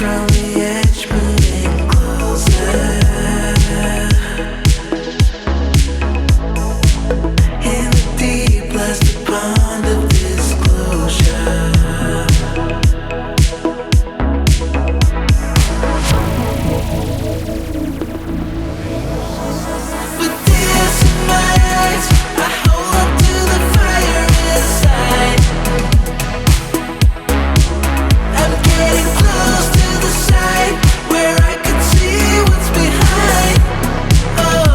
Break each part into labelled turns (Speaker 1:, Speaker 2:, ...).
Speaker 1: from the edge, moving closer. In the deep lies the pond of disclosure. With tears in my eyes, I hold on to the fire inside. I'm getting close to the side where I can see what's behind. Oh,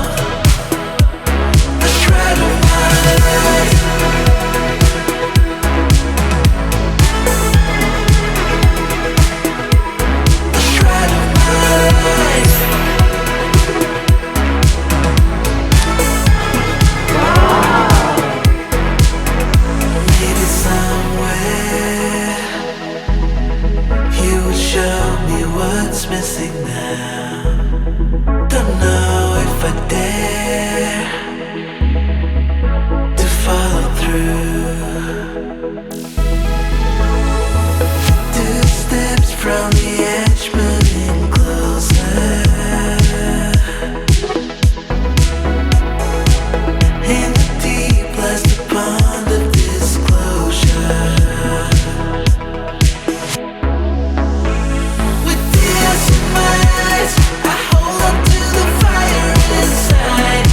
Speaker 1: the shroud of my life. The shroud of my life. Maybe somewhere you would show me what's missing now. Don't know if I dare to follow through. 2 steps from the edge, moving closer. In the deep lies the pond of disclosure. With tears in my eyes, I hold on to the fire inside.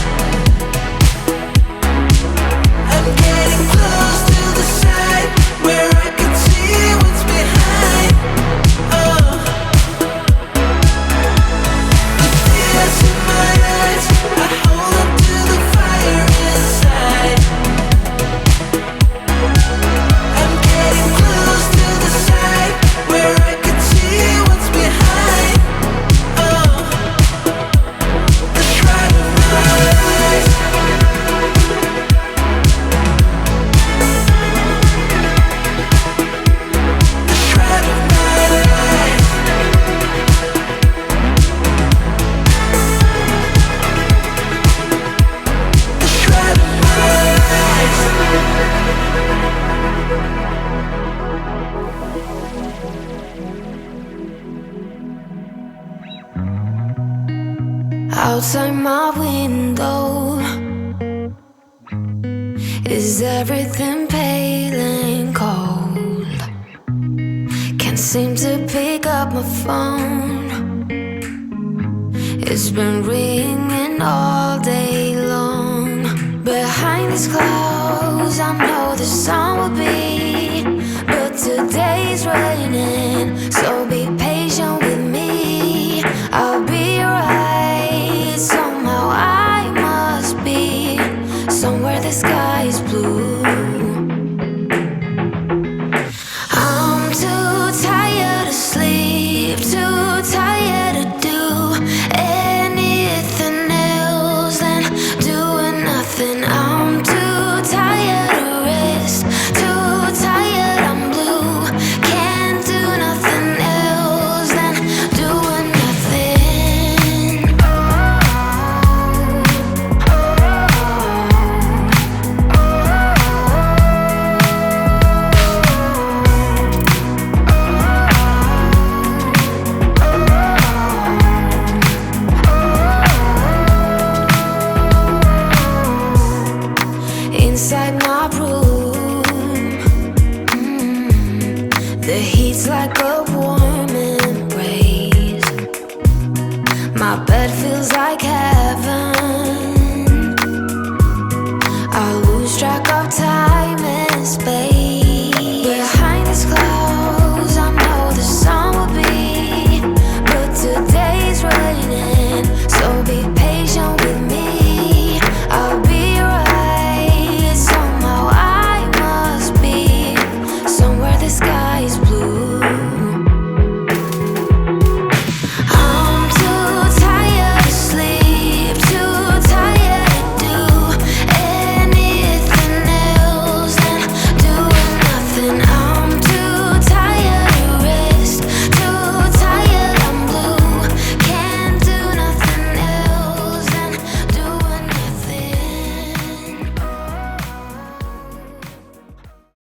Speaker 1: I'm getting close to the side where I can see what's behind. Oh, with tears in my eyes, I hold on to the fire inside. I'm getting close to the side where I can see what's behind. Oh, the shroud of my life. The shroud of my life. The shroud of my life.
Speaker 2: Outside my window, is everything pale and cold? Can't seem to pick up my phone. It's been ringing all day long. Behind these clouds, I know the sun will be, but today's raining, so be patient with me. I'll be right. Somehow I must be somewhere the sky is blue. I'm too tired to sleep, too tired to do anything else than doing nothing. I'm too tired to rest, too tired, I'm blue. Can't do nothing else than doing nothing. Inside my room, the heat's like a warm embrace. My bed feels like heaven.